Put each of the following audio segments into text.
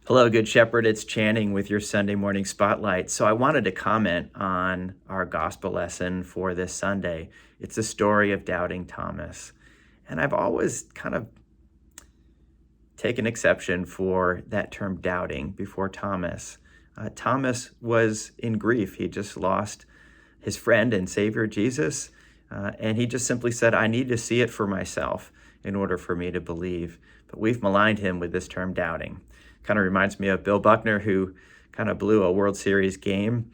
Hello, Good Shepherd. It's Channing with your Sunday morning spotlight. So, I wanted to comment on our gospel lesson for this Sunday. It's the story of doubting Thomas. And I've always kind of taken exception for that term doubting before Thomas. Thomas was in grief. He just lost his friend and Savior, Jesus. And he just simply said, I need to see it for myself in order for me to believe. But we've maligned him with this term doubting. Kind of reminds me of Bill Buckner, who kind of blew a World Series game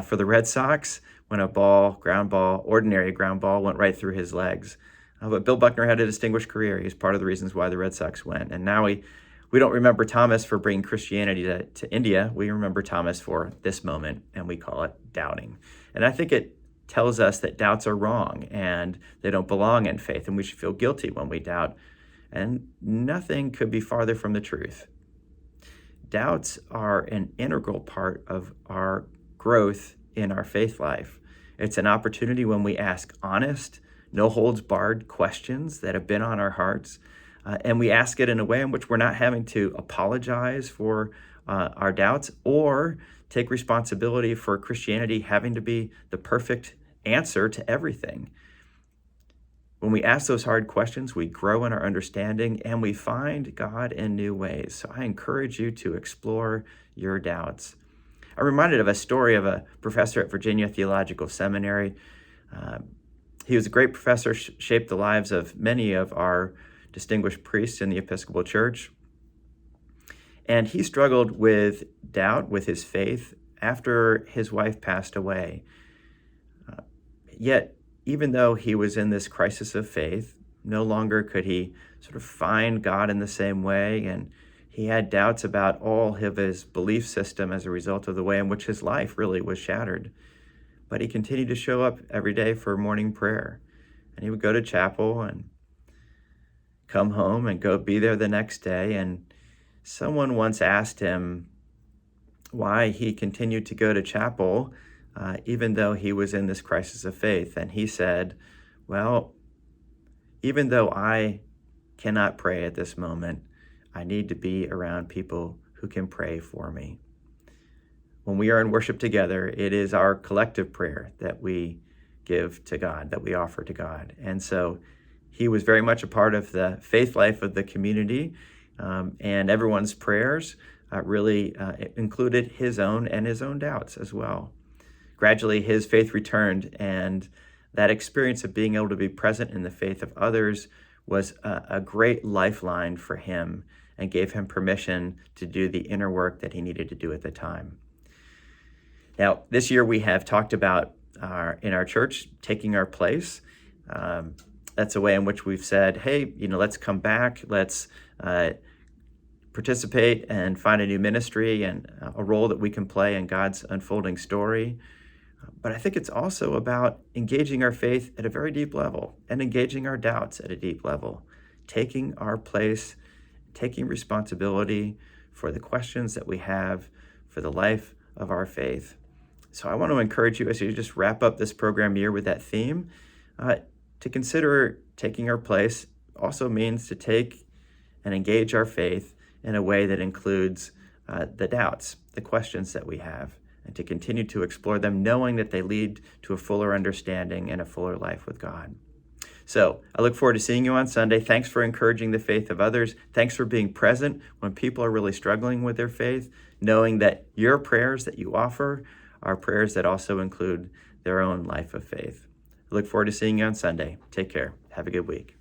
for the Red Sox when a ordinary ground ball went right through his legs. But Bill Buckner had a distinguished career. He's part of the reasons why the Red Sox went. And now we don't remember Thomas for bringing Christianity to India. We remember Thomas for this moment, and we call it doubting. And I think it tells us that doubts are wrong and they don't belong in faith, and we should feel guilty when we doubt. And nothing could be farther from the truth. Doubts are an integral part of our growth in our faith life. It's an opportunity when we ask honest, no holds barred questions that have been on our hearts. And we ask it in a way in which we're not having to apologize for our doubts or take responsibility for Christianity having to be the perfect answer to everything. When we ask those hard questions, we grow in our understanding and we find God in new ways. So I encourage you to explore your doubts. I'm reminded of a story of a professor at Virginia Theological Seminary. He was a great professor, shaped the lives of many of our distinguished priests in the Episcopal Church. And he struggled with doubt, with his faith, after his wife passed away. Yet, even though he was in this crisis of faith, no longer could he sort of find God in the same way, and he had doubts about all of his belief system as a result of the way in which his life really was shattered. But he continued to show up every day for morning prayer, and he would go to chapel and come home and go be there the next day. And someone once asked him why he continued to go to chapel even though he was in this crisis of faith. And he said, well, even though I cannot pray at this moment, I need to be around people who can pray for me. When we are in worship together, it is our collective prayer that we give to God, that we offer to God. And so he was very much a part of the faith life of the community, and everyone's prayers really included his own and his own doubts as well. Gradually, his faith returned, and that experience of being able to be present in the faith of others was a great lifeline for him and gave him permission to do the inner work that he needed to do at the time. Now, this year we have talked about in our church taking our place. That's a way in which we've said, hey, let's come back, let's participate and find a new ministry and a role that we can play in God's unfolding story. But I think it's also about engaging our faith at a very deep level and engaging our doubts at a deep level, taking our place, taking responsibility for the questions that we have for the life of our faith. So I want to encourage you as you just wrap up this program year with that theme, to consider taking our place also means to take and engage our faith in a way that includes the doubts, the questions that we have, and to continue to explore them, knowing that they lead to a fuller understanding and a fuller life with God. So I look forward to seeing you on Sunday. Thanks for encouraging the faith of others. Thanks for being present when people are really struggling with their faith, knowing that your prayers that you offer are prayers that also include their own life of faith. I look forward to seeing you on Sunday. Take care. Have a good week.